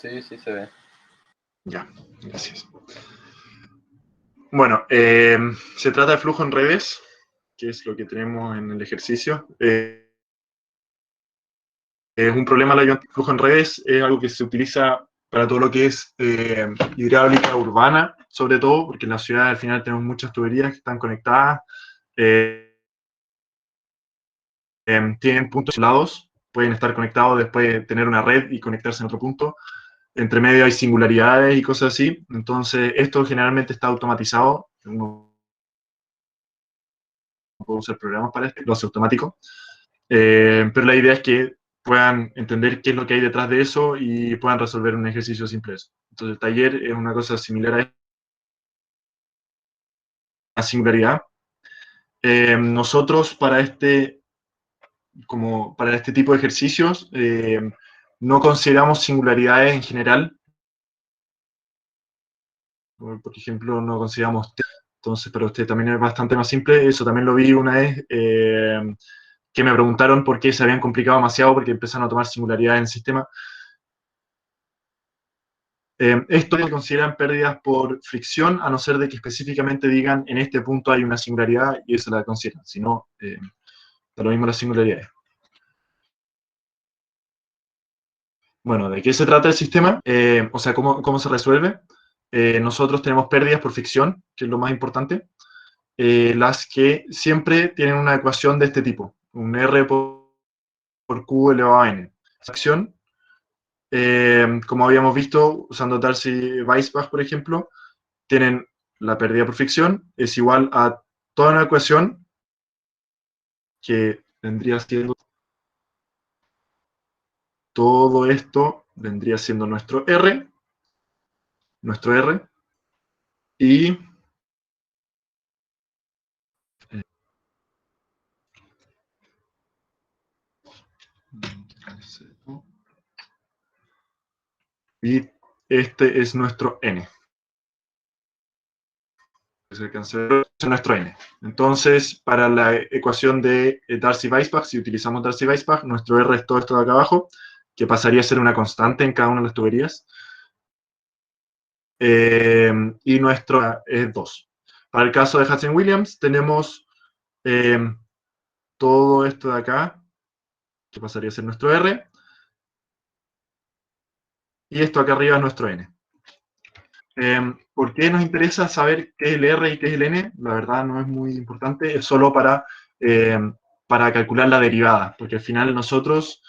Sí, sí se ve. Ya, gracias. Bueno, se trata de flujo en redes, que es lo que tenemos en el ejercicio. Es un problema la flujo en redes, es algo que se utiliza para todo lo que es hidráulica urbana, sobre todo, porque en la ciudad al final tenemos muchas tuberías que están conectadas, tienen puntos aislados, pueden estar conectados después de tener una red y conectarse en otro punto. Entre medio hay singularidades y cosas así. Entonces, esto generalmente está automatizado. Uno puede usar programas para esto, lo hace automático. Pero la idea es que puedan entender qué es lo que hay detrás de eso y puedan resolver un ejercicio simple de eso. Entonces, el taller es una cosa similar a la singularidad. Nosotros para este tipo de ejercicios no consideramos singularidades en general. Por ejemplo, no consideramos entonces para usted también es bastante más simple. Eso también lo vi una vez que me preguntaron por qué se habían complicado demasiado porque empezaron a tomar singularidades en el sistema. Esto se consideran pérdidas por fricción, a no ser de que específicamente digan en este punto hay una singularidad y eso la consideran. Si no, da lo mismo las singularidades. Bueno, ¿de qué se trata el sistema? O sea, ¿cómo se resuelve? Nosotros tenemos pérdidas por fricción, que es lo más importante, las que siempre tienen una ecuación de este tipo, un R por Q elevado a N. Esa acción, como habíamos visto, usando Darcy-Weisbach, por ejemplo, tienen la pérdida por fricción, es igual a toda una ecuación que vendría siendo todo esto, vendría siendo nuestro R, y y este es nuestro N. Es nuestro N. Entonces, para la ecuación de Darcy-Weisbach, si utilizamos Darcy-Weisbach, nuestro R es todo esto de acá abajo, que pasaría a ser una constante en cada una de las tuberías. Y nuestro es 2. Para el caso de Hudson-Williams, tenemos todo esto de acá, que pasaría a ser nuestro R, y esto acá arriba es nuestro N. ¿Por qué nos interesa saber qué es el R y qué es el N? La verdad no es muy importante, es solo para calcular la derivada, porque al final nosotros,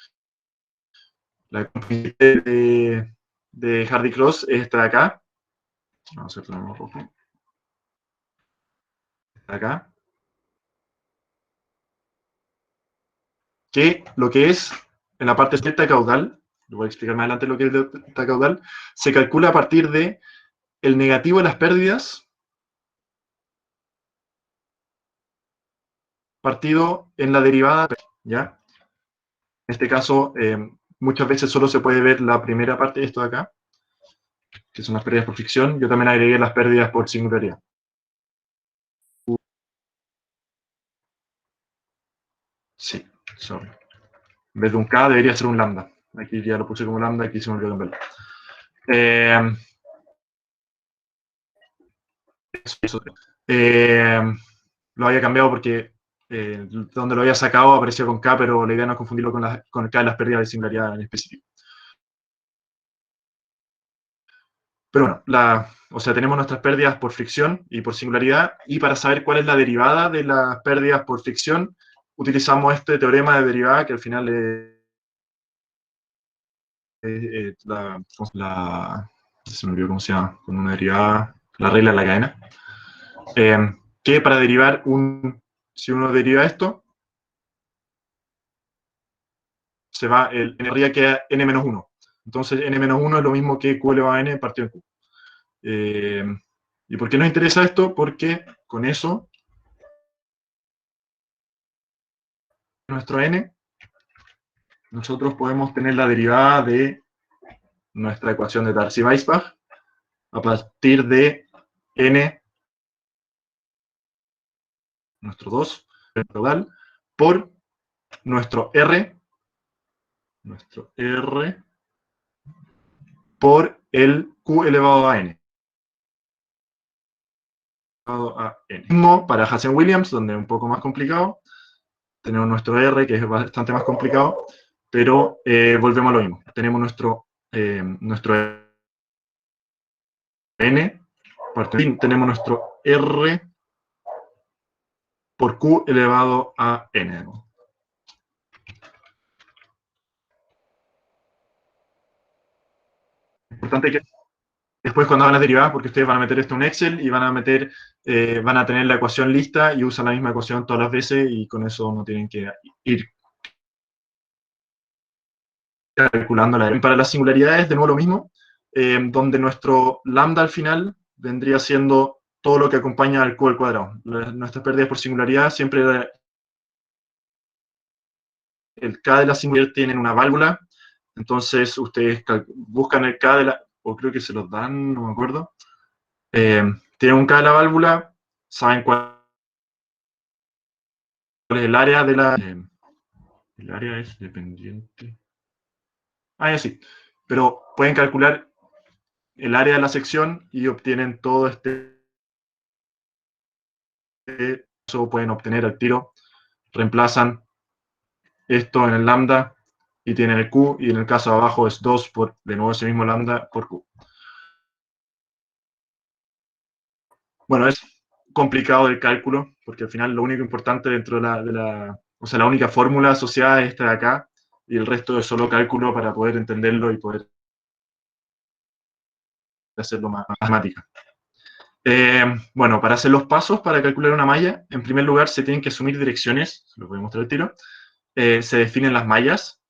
la de Hardy-Cross es esta de acá, vamos a hacerlo en rojo, esta de acá, que lo que es en la parte delta caudal, lo voy a explicar más adelante lo que es delta caudal, se calcula a partir de el negativo de las pérdidas partido en la derivada, ¿ya? En este caso, muchas veces solo se puede ver la primera parte de esto de acá, que son las pérdidas por fricción. Yo también agregué las pérdidas por singularidad. Sí, sorry. En vez de un K debería ser un lambda. Aquí ya lo puse como lambda, aquí se me olvidó cambiarlo. Lo había cambiado porque donde lo había sacado aparecía con K, pero la idea no es confundirlo con el K de las pérdidas de singularidad en específico. Pero bueno, o sea, tenemos nuestras pérdidas por fricción y por singularidad, y para saber cuál es la derivada de las pérdidas por fricción, utilizamos este teorema de derivada, que al final se me olvidó cómo se llama, con una derivada, la regla de la cadena, que para derivar si uno deriva esto, se va, en realidad queda n-1. Entonces, n-1 es lo mismo que q elevado a n partido en q. ¿Y por qué nos interesa esto? Porque con eso, nuestro n, nosotros podemos tener la derivada de nuestra ecuación de Darcy-Weisbach a partir de n, nuestro 2, total, por nuestro R por el Q elevado a N. Mismo para Hazen-Williams, donde es un poco más complicado. Tenemos nuestro R, que es bastante más complicado, pero volvemos a lo mismo. Tenemos nuestro N, tenemos nuestro R por Q elevado a N. Importante que después cuando hagan las derivadas, porque ustedes van a meter esto en Excel y van a tener la ecuación lista y usan la misma ecuación todas las veces y con eso no tienen que ir calculando la. Para las singularidades, de nuevo lo mismo, donde nuestro lambda al final vendría siendo todo lo que acompaña al Q al cuadrado. Nuestras pérdidas por singularidad siempre el K de la singularidad tienen una válvula, entonces ustedes buscan el K de la, o creo que se los dan, no me acuerdo, tienen un K de la válvula, saben cuál es el área de la... el área es dependiente. Ah, ya sí. Pero pueden calcular el área de la sección y obtienen todo eso pueden obtener al tiro. Reemplazan esto en el lambda y tienen el Q, y en el caso de abajo es 2 por, de nuevo, ese mismo lambda por Q. Bueno, es complicado el cálculo, porque al final lo único importante dentro o sea, la única fórmula asociada es esta de acá, y el resto es solo cálculo para poder entenderlo y poder hacerlo más matemática. Bueno, para hacer los pasos para calcular una malla, en primer lugar se tienen que asumir direcciones, se lo voy a mostrar al tiro. Se definen las mallas,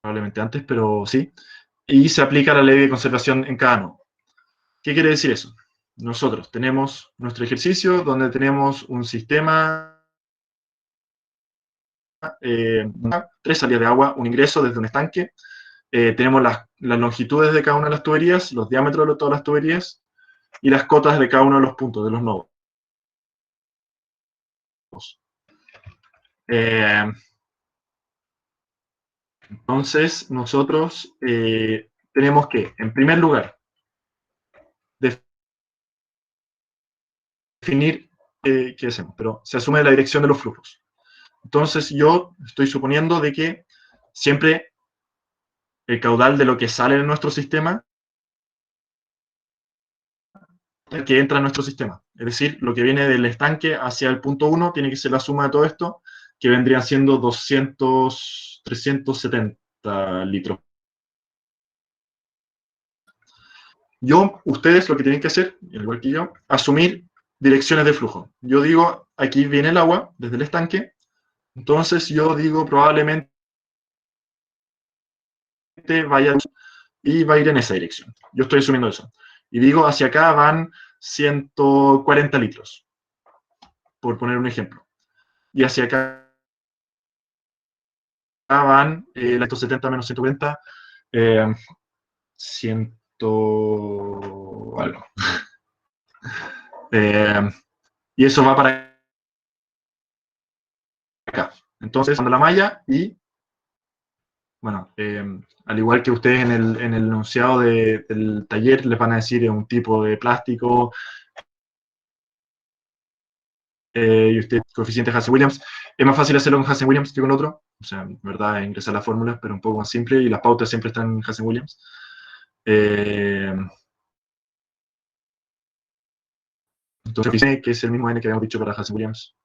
probablemente antes, pero sí, y se aplica la ley de conservación en cada nodo. ¿Qué quiere decir eso? Nosotros tenemos nuestro ejercicio donde tenemos un sistema, 3 salidas de agua, un ingreso desde un estanque, tenemos las longitudes de cada una de las tuberías, los diámetros de todas las tuberías y las cotas de cada uno de los puntos, de los nodos. Entonces, nosotros tenemos que, en primer lugar, definir qué hacemos, pero se asume la dirección de los flujos. Entonces, yo estoy suponiendo de que siempre el caudal de lo que sale de nuestro sistema que entra en nuestro sistema. Es decir, lo que viene del estanque hacia el punto 1 tiene que ser la suma de todo esto, que vendrían siendo 370 litros. Ustedes lo que tienen que hacer, igual que yo, asumir direcciones de flujo. Yo digo, aquí viene el agua desde el estanque, entonces yo digo probablemente vaya y va a ir en esa dirección. Yo estoy asumiendo eso. Y digo, hacia acá van 140 litros, por poner un ejemplo. Y hacia acá van 170 menos 140, 100 algo. Y eso va para acá. Entonces, cuando la malla y, bueno, al igual que ustedes en el enunciado del taller les van a decir es un tipo de plástico, y usted, coeficiente Hazen-Williams, es más fácil hacerlo con Hazen-Williams que con otro, o sea, en verdad, ingresar las fórmulas, pero un poco más simple, y las pautas siempre están en Hazen-Williams. Entonces, que es el mismo N que habíamos dicho para Hazen-Williams,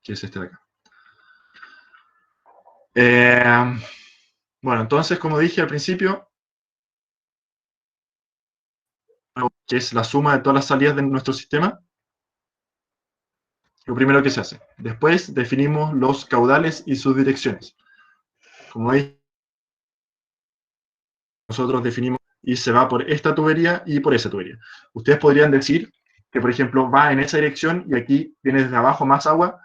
que es este de acá. Bueno, entonces, como dije al principio, que es la suma de todas las salidas de nuestro sistema, lo primero que se hace. Después definimos los caudales y sus direcciones. Como veis, nosotros definimos y se va por esta tubería y por esa tubería. Ustedes podrían decir que, por ejemplo, va en esa dirección y aquí viene desde abajo más agua,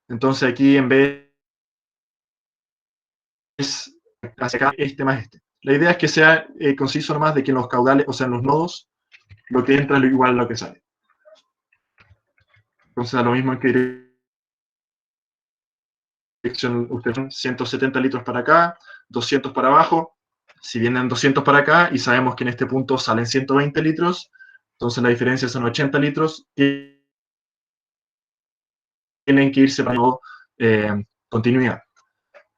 entonces aquí en vez es hacia acá este más este. La idea es que sea conciso nomás de que en los caudales, o sea, en los nodos, lo que entra es igual a lo que sale. Entonces, a lo mismo que dirección, ustedes son 170 litros para acá, 200 para abajo. Si vienen 200 para acá y sabemos que en este punto salen 120 litros, entonces la diferencia son 80 litros, y tienen que irse para continuidad.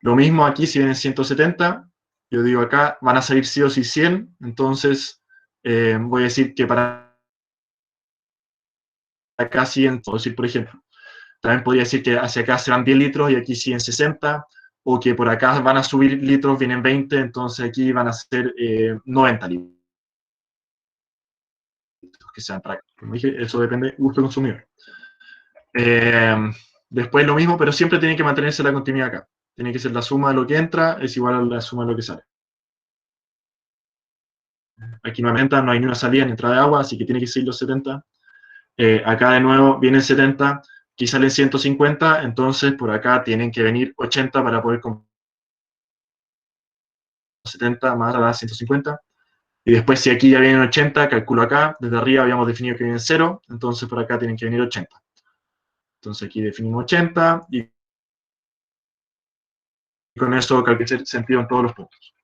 Lo mismo aquí, si vienen 170, yo digo acá, van a salir sí o sí 100, entonces voy a decir que para acá 100, puedo decir, por ejemplo. También podría decir que hacia acá se van 10 litros y aquí siguen 60, o que por acá van a subir litros, vienen 20, entonces aquí van a ser 90 litros que sean para acá. Como dije, eso depende del gusto del consumidor. Eh, Después lo mismo, pero siempre tiene que mantenerse la continuidad acá. Tiene que ser la suma de lo que entra es igual a la suma de lo que sale. Aquí nuevamente no hay ni una salida ni entrada de agua, así que tiene que ser los 70. Acá de nuevo vienen 70, aquí salen 150, entonces por acá tienen que venir 80 para poder comprar 70 más a 150. Y después si aquí ya vienen 80, calculo acá, desde arriba habíamos definido que vienen 0, entonces por acá tienen que venir 80. Entonces aquí definimos 80 y con eso calculé sentido en todos los puntos.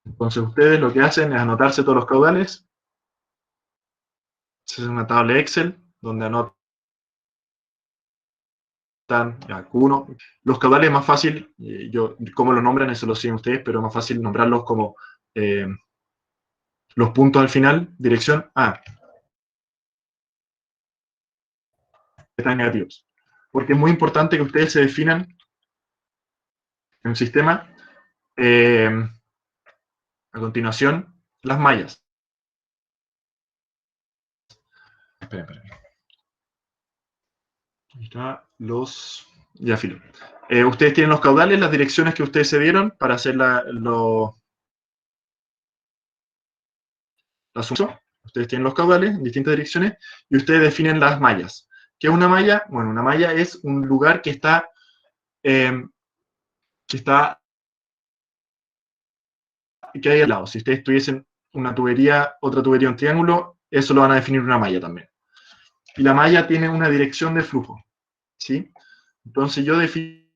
Entonces ustedes lo que hacen es anotarse todos los caudales. Es una tabla Excel donde anotan ya, Q1. Los caudales es más fácil, yo cómo lo nombran, eso lo siguen ustedes, pero es más fácil nombrarlos como los puntos al final, dirección A, están negativos. Porque es muy importante que ustedes se definan en el sistema, a continuación, las mallas. Espera. Ahí está, ya filo. Ustedes tienen los caudales, las direcciones que ustedes se dieron para hacer la suma. Ustedes tienen los caudales en distintas direcciones y ustedes definen las mallas. ¿Qué es una malla? Bueno, una malla es un lugar eh, que hay al lado. Si ustedes tuviesen una tubería, otra tubería, un triángulo, eso lo van a definir una malla también. Y la malla tiene una dirección de flujo, ¿sí? Entonces yo defino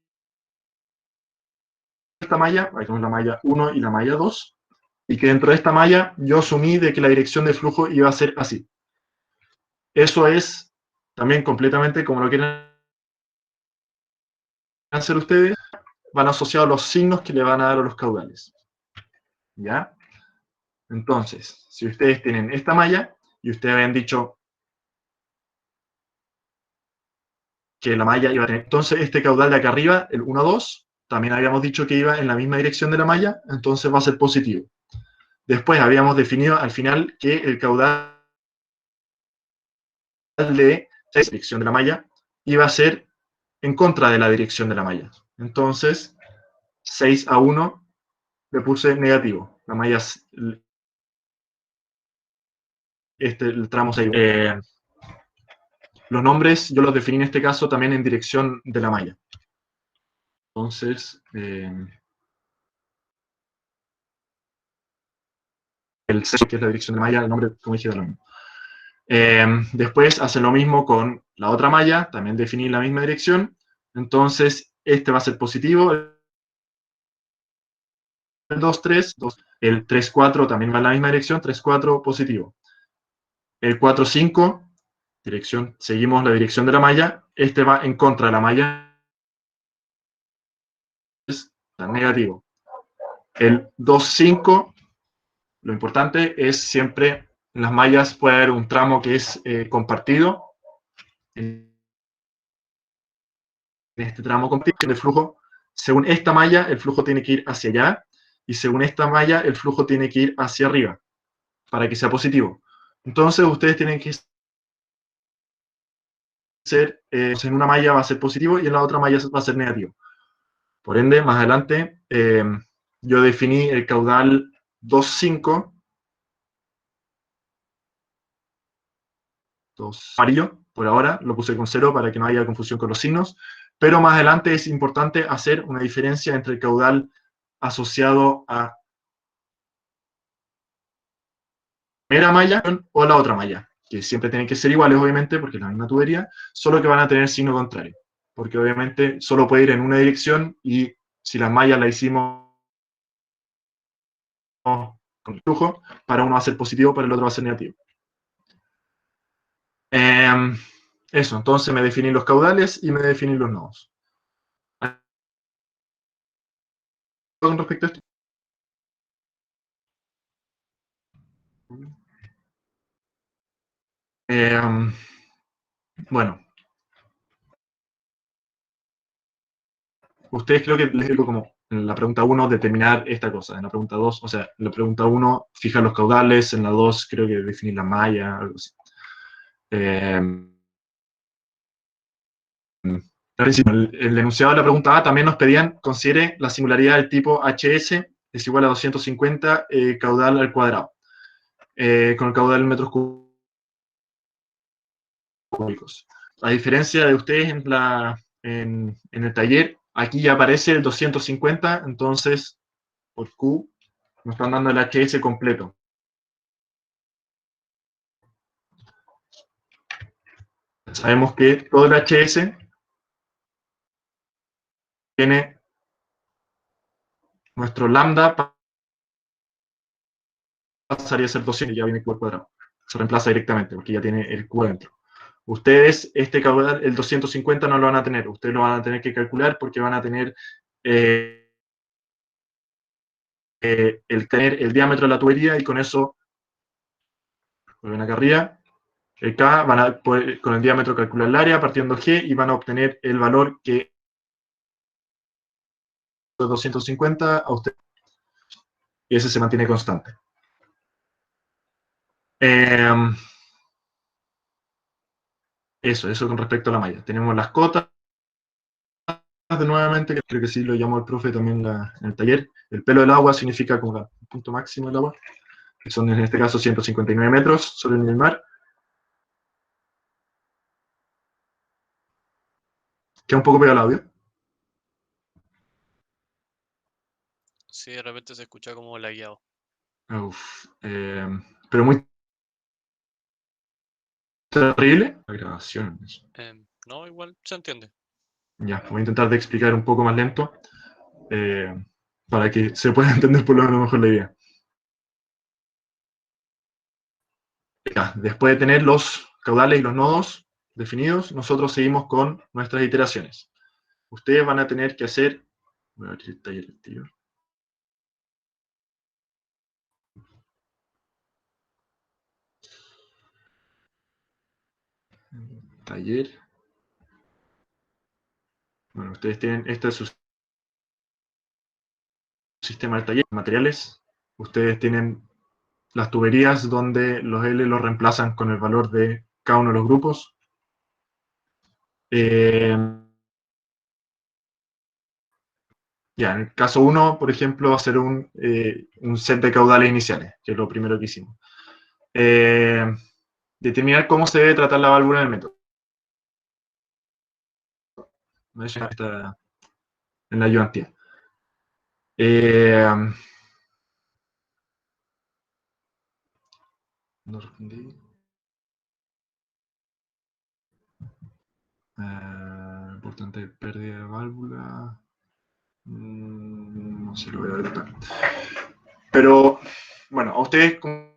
esta malla, aquí tenemos la malla 1 y la malla 2, y que dentro de esta malla yo asumí de que la dirección de flujo iba a ser así. Eso es también completamente como lo quieren hacer ustedes, van asociados los signos que le van a dar a los caudales. ¿Ya? Entonces, si ustedes tienen esta malla y ustedes habían dicho que la malla iba a tener, entonces este caudal de acá arriba, el 1, 2, también habíamos dicho que iba en la misma dirección de la malla, entonces va a ser positivo. Después habíamos definido al final que el caudal de la dirección de la malla iba a ser en contra de la dirección de la malla. Entonces, 6 a 1 le puse negativo. La malla, el tramo 6. Los nombres yo los definí en este caso también en dirección de la malla. Entonces, el 6, que es la dirección de la malla, el nombre, como dije, de lo mismo. Después hacen lo mismo con la otra malla, también definí la misma dirección. Entonces, este va a ser positivo. El 2, 3, 2. El 3, 4 también va en la misma dirección, 3, 4 positivo. El 4, 5, dirección, seguimos la dirección de la malla. Este va en contra de la malla, es negativo. El 2, 5, lo importante es siempre en las mallas puede haber un tramo que es compartido. En este tramo compartido de flujo, según esta malla, el flujo tiene que ir hacia allá, y según esta malla, el flujo tiene que ir hacia arriba, para que sea positivo. Entonces, ustedes tienen que ser, en una malla va a ser positivo y en la otra malla va a ser negativo. Por ende, más adelante, yo definí el caudal 2,5, 2 amarillo, por ahora, lo puse con 0 para que no haya confusión con los signos, pero más adelante es importante hacer una diferencia entre el caudal asociado a primera malla o la otra malla, que siempre tienen que ser iguales, obviamente, porque es la misma tubería, solo que van a tener signo contrario. porque obviamente solo puede ir en una dirección y si las mallas la hicimos con el flujo, para uno va a ser positivo, para el otro va a ser negativo. Eso, entonces me definí los caudales y me definí los nodos. Con respecto a esto. Bueno, ustedes creo que les digo como en la pregunta 1 determinar esta cosa, en la pregunta 2, o sea, en la pregunta 1 fijar los caudales, en la 2 creo que definir la malla, algo así. El enunciado de la pregunta A también nos pedían, considere la singularidad del tipo HS es igual a 250 caudal al cuadrado, con el caudal en metros cúbicos. A diferencia de ustedes en el taller, aquí ya aparece el 250, entonces por Q nos están dando el HS completo. Sabemos que todo el HS tiene nuestro lambda pasaría a ser 200 y ya viene Q al cuadrado. Se reemplaza directamente porque ya tiene el Q adentro. Ustedes, este caudal, el 250 no lo van a tener. Ustedes lo van a tener que calcular porque van a tener el diámetro de la tubería y con eso, vuelven acá arriba, el K, van a poder, con el diámetro calcular el área partiendo G y van a obtener el valor que es 250 a usted. Y ese se mantiene constante. Eso con respecto a la malla. Tenemos las cotas, de nuevamente, que creo que sí lo llamó el profe también en el taller. El pelo del agua significa como el punto máximo del agua, que son en este caso 159 metros sobre el nivel del mar. Queda un poco pegado el audio. Sí, de repente se escucha como lagueado. Uf, pero muy terrible. La grabación. No, igual se entiende. Ya, voy a intentar de explicar un poco más lento eh, para que se pueda entender por lo menos mejor la idea. Ya, después de tener los caudales y los nodos definidos, nosotros seguimos con nuestras iteraciones. Ustedes van a tener que hacer... Voy a abrir el taller activo. Taller. Bueno, ustedes tienen, este es su sistema de taller, materiales. Ustedes tienen las tuberías donde los L los reemplazan con el valor de cada uno de los grupos. Ya, en el caso 1, por ejemplo, va a ser un set de caudales iniciales, que es lo primero que hicimos. Determinar cómo se debe tratar la válvula en el método. Está en la ayudantía. No respondí. Importante pérdida de válvula. No sé, lo voy a ver después. Pero, bueno, a ustedes, como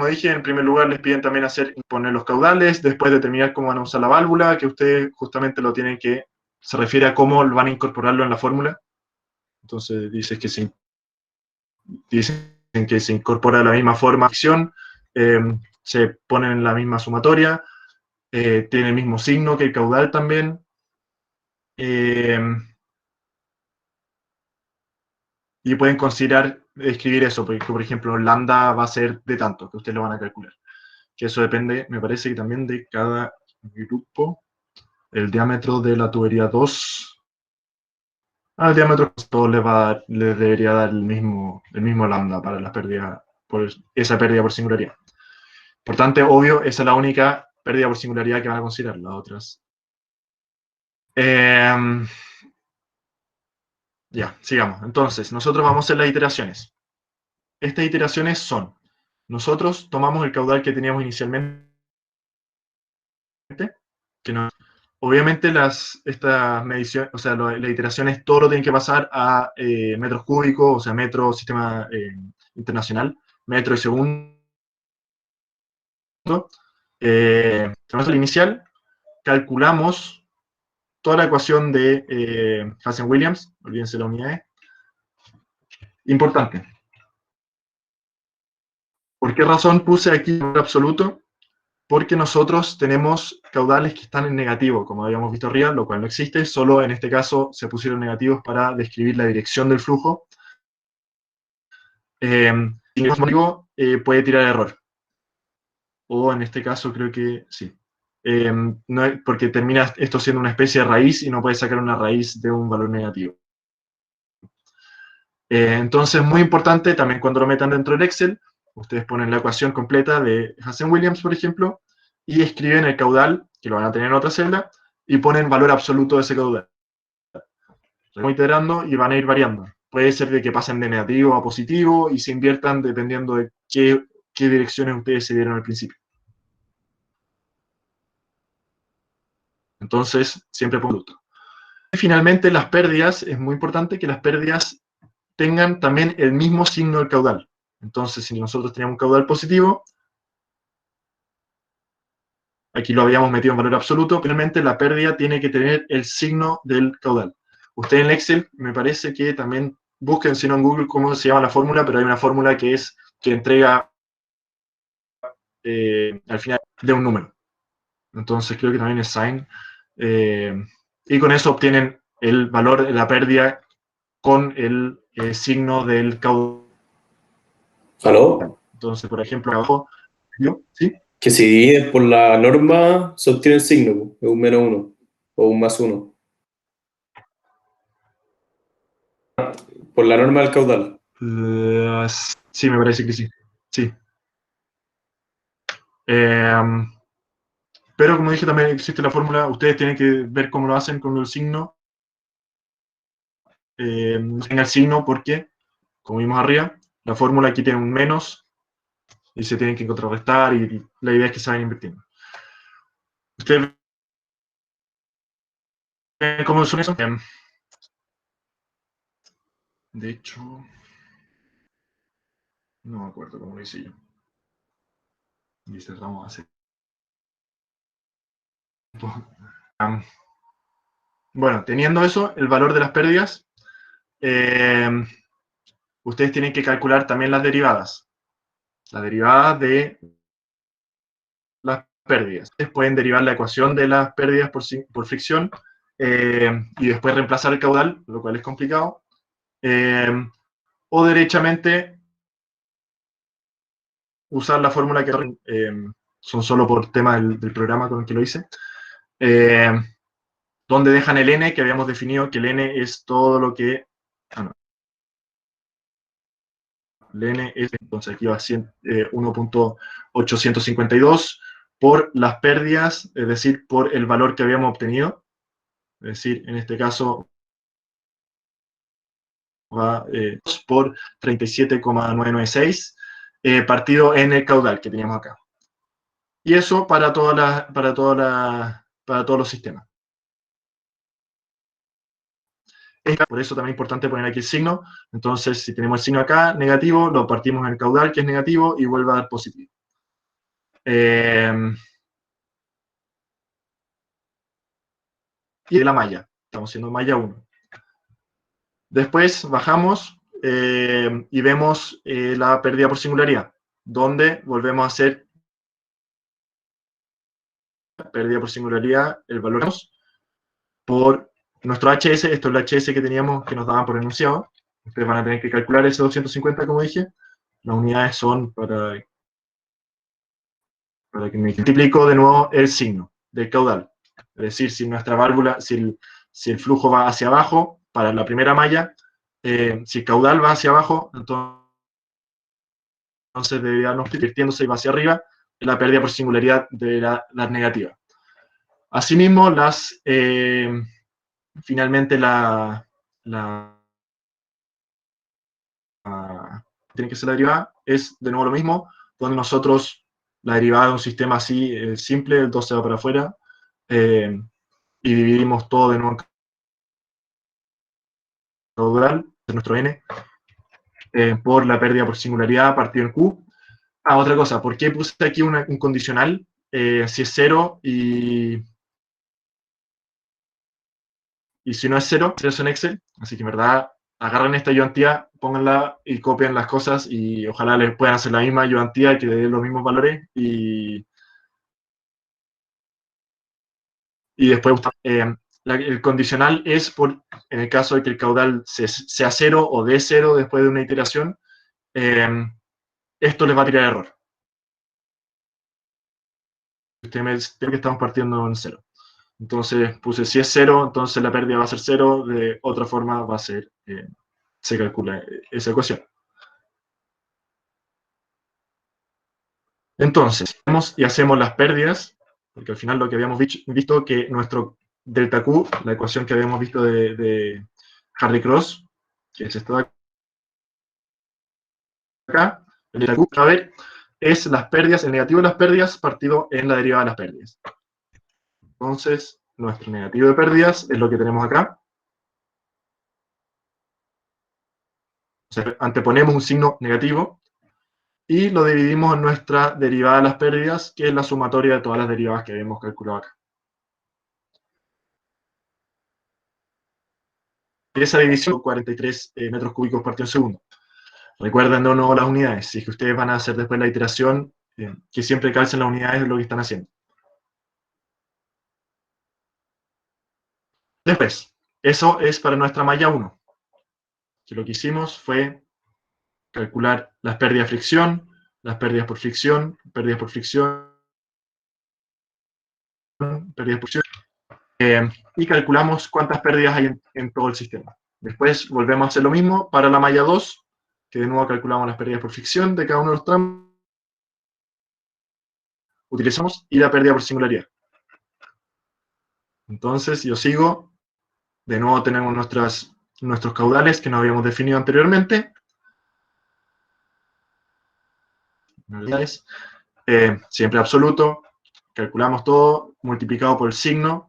dije, en primer lugar les piden también poner los caudales, después determinar cómo van a usar la válvula, que ustedes justamente lo tienen que, se refiere a cómo van a incorporarlo en la fórmula. Entonces dicen que se incorpora de la misma forma acción, se ponen en la misma sumatoria, tiene el mismo signo que el caudal también. Y pueden considerar escribir eso, porque por ejemplo lambda va a ser de tanto, que ustedes lo van a calcular. Que eso depende, me parece que también de cada grupo. El diámetro de la tubería 2, al diámetro todo les debería dar el mismo lambda para las pérdidas, por esa pérdida por singularidad. Por tanto, obvio, esa es la única pérdida por singularidad que van a considerar, las otras. Ya, sigamos. Entonces, nosotros vamos a hacer las iteraciones. Estas iteraciones son, nosotros tomamos el caudal que teníamos inicialmente, que no, obviamente estas mediciones, o sea, las iteraciones, todo lo tienen que pasar a metros cúbicos, o sea, metro, sistema internacional, metro y segundo. Tenemos el inicial, calculamos toda la ecuación de Hazen-Williams, olvídense la unidad E. Importante. ¿Por qué razón puse aquí el absoluto? Porque nosotros tenemos caudales que están en negativo, como habíamos visto arriba, lo cual no existe, solo en este caso se pusieron negativos para describir la dirección del flujo. Si no digo, puede tirar error. O en este caso creo que sí. No, porque termina esto siendo una especie de raíz y no puede sacar una raíz de un valor negativo. Entonces, muy importante, también cuando lo metan dentro del Excel, ustedes ponen la ecuación completa de Hazen-Williams, por ejemplo, y escriben el caudal, que lo van a tener en otra celda, y ponen valor absoluto de ese caudal. Vamos iterando y van a ir variando. Puede ser de que pasen de negativo a positivo y se inviertan dependiendo de qué direcciones ustedes se dieron al principio. Entonces, siempre pongo producto. Y finalmente, las pérdidas, es muy importante que las pérdidas tengan también el mismo signo del caudal. Entonces, si nosotros teníamos un caudal positivo, aquí lo habíamos metido en valor absoluto, finalmente la pérdida tiene que tener el signo del caudal. Usted en Excel, me parece que también busquen, si no en Google, cómo se llama la fórmula, pero hay una fórmula que entrega al final de un número. Entonces creo que también es sin. Y con eso obtienen el valor de la pérdida con el signo del caudal. ¿Aló? Entonces, por ejemplo, abajo, ¿sí? Que si divides por la norma, se obtiene el signo, es un -1 o un +1. Por la norma del caudal. Sí, me parece que sí. Sí. Pero como dije, también existe la fórmula, ustedes tienen que ver cómo lo hacen con el signo. En el signo porque, como vimos arriba, la fórmula aquí tiene un menos y se tienen que contrarrestar y la idea es que se vayan invirtiendo. ¿Ustedes ven cómo son eso? De hecho, no me acuerdo cómo lo hice yo. Y cerramos hace. Bueno, teniendo eso, el valor de las pérdidas, ustedes tienen que calcular también las derivadas. Las derivadas de las pérdidas. Ustedes pueden derivar la ecuación de las pérdidas por fricción y después reemplazar el caudal, lo cual es complicado. O derechamente usar la fórmula que son solo por tema del programa con el que lo hice. Donde dejan el n, que habíamos definido que el n es todo lo que... el n es, entonces aquí va 1.852 por las pérdidas, es decir, por el valor que habíamos obtenido. Es decir, en este caso va por 37,996 partido en el caudal que teníamos acá. Y eso para todos los sistemas. Por eso también es importante poner aquí el signo. Entonces, si tenemos el signo acá, negativo, lo partimos en el caudal, que es negativo, y vuelve a dar positivo. Y de la malla. Estamos haciendo malla 1. Después bajamos y vemos la pérdida por singularidad, donde volvemos a hacer pérdida por singularidad, el valor por nuestro HS, esto es el HS que teníamos, que nos daban por enunciado. Ustedes van a tener que calcular ese 250, como dije. Las unidades son para que me multiplico de nuevo el signo del caudal. Es decir, si nuestra válvula, si el flujo va hacia abajo, para la primera malla, si el caudal va hacia abajo, entonces debería no invirtiéndose y va hacia arriba, la pérdida por singularidad deberá dar negativa. Asimismo, finalmente tiene que ser la derivada, es de nuevo lo mismo, donde nosotros, la derivada de un sistema así simple, el 2 se va para afuera, y dividimos todo de nuevo en caudal, de nuestro n, por la pérdida por singularidad partido en q. Ah, otra cosa, ¿por qué puse aquí un condicional? Si es 0 y si no es 0, es en Excel, así que en verdad agarren esta ayudantía, pónganla y copian las cosas y ojalá les puedan hacer la misma ayudantía que le den los mismos valores y después el condicional es en el caso de que el caudal sea 0 o dé 0 después de una iteración, esto les va a tirar error. Ustedes que estamos partiendo en 0. Entonces puse si es 0, entonces la pérdida va a ser 0, de otra forma va a ser, se calcula esa ecuación. Entonces, vamos y hacemos las pérdidas, porque al final lo que habíamos visto que nuestro delta Q, la ecuación que habíamos visto de Hardy-Cross, que es esto de acá, el delta Q, a ver, es las pérdidas, el negativo de las pérdidas partido en la derivada de las pérdidas. Entonces, nuestro negativo de pérdidas es lo que tenemos acá. O sea, anteponemos un signo negativo y lo dividimos en nuestra derivada de las pérdidas, que es la sumatoria de todas las derivadas que habíamos calculado acá. Esa división, 43 metros cúbicos partido en segundo. Recuerden de nuevo las unidades. Si es que ustedes van a hacer después la iteración, que siempre calcen las unidades de lo que están haciendo. Después, eso es para nuestra malla 1. Que lo que hicimos fue calcular las pérdidas de fricción, las pérdidas por fricción, pérdidas por fricción, pérdidas por fricción, y calculamos cuántas pérdidas hay en todo el sistema. Después volvemos a hacer lo mismo para la malla 2, que de nuevo calculamos las pérdidas por fricción de cada uno de los tramos, utilizamos y la pérdida por singularidad. Entonces, yo sigo, de nuevo tenemos nuestros caudales que nos habíamos definido anteriormente. Siempre absoluto, calculamos todo, multiplicado por el signo,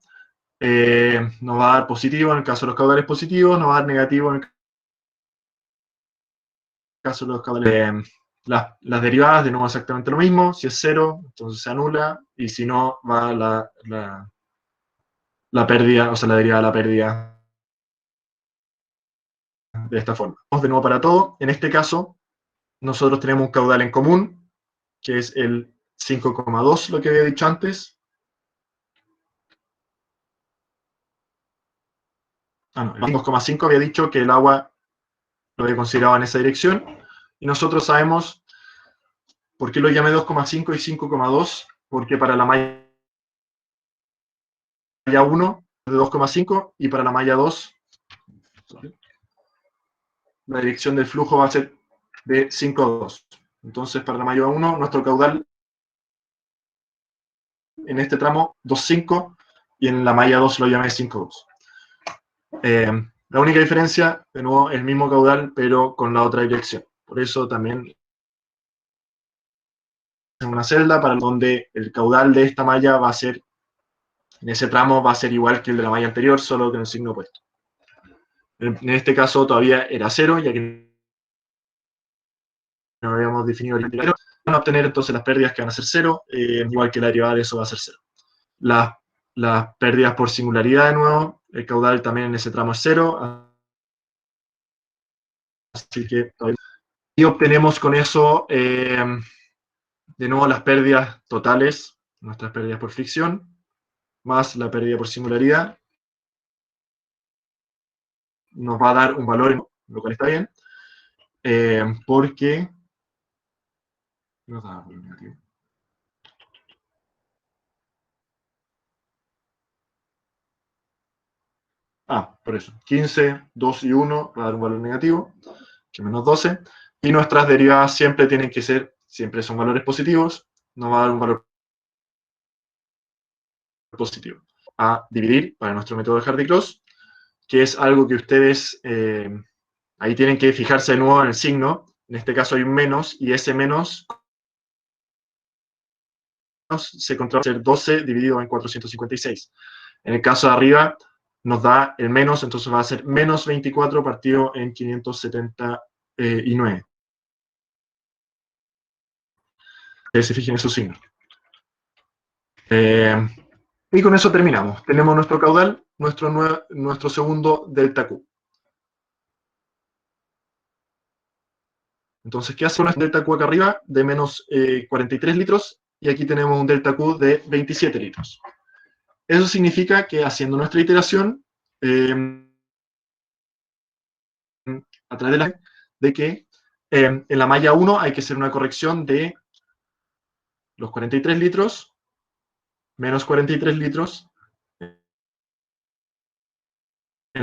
nos va a dar positivo en el caso de los caudales positivos, nos va a dar negativo en el caso de los caudales. Las derivadas, de nuevo exactamente lo mismo, si es 0, entonces se anula, y si no, va la pérdida, o sea, la derivada de la pérdida de esta forma. De nuevo para todo, en este caso, nosotros tenemos un caudal en común, que es el 5,2, lo que había dicho antes. No, el 5,5 había dicho que el agua lo había considerado en esa dirección, y nosotros sabemos por qué lo llamé 2,5 y 5,2, porque para la malla 1 es de 2,5 y para la malla 2 la dirección del flujo va a ser de 5,2. Entonces, para la malla 1, nuestro caudal en este tramo 2,5 y en la malla 2 lo llamé 5,2. La única diferencia, de nuevo, el mismo caudal, pero con la otra dirección. Por eso también en una celda para donde el caudal de esta malla va a ser, en ese tramo va a ser igual que el de la malla anterior, solo con el signo opuesto. En este caso todavía era 0, ya que no habíamos definido el indicador. Van a obtener entonces las pérdidas que van a ser 0, igual que la derivada de eso va a ser 0. Las pérdidas por singularidad, de nuevo, el caudal también en ese tramo es 0, así que todavía. Y obtenemos con eso, de nuevo, las pérdidas totales, nuestras pérdidas por fricción, más la pérdida por singularidad, nos va a dar un valor, lo cual está bien, porque nos da valor negativo. Por eso, 15, 2 y 1 va a dar un valor negativo, que es menos 12, y nuestras derivadas siempre tienen que ser, siempre son valores positivos, nos va a dar un valor positivo. A dividir para nuestro método de Hardy-Cross, que es algo que ustedes ahí tienen que fijarse de nuevo en el signo. En este caso hay un menos, y ese menos se controla ser 12 dividido en 456. En el caso de arriba nos da el menos, entonces va a ser menos 24 partido en 579. Se fijen en esos signos. Y con eso terminamos. Tenemos nuestro caudal, nuestro segundo delta Q. Entonces, ¿qué hace un delta Q acá arriba? De menos 43 litros, y aquí tenemos un delta Q de 27 litros. Eso significa que haciendo nuestra iteración, a través de que en la malla 1 hay que hacer una corrección de los 43 litros, menos 43 litros, en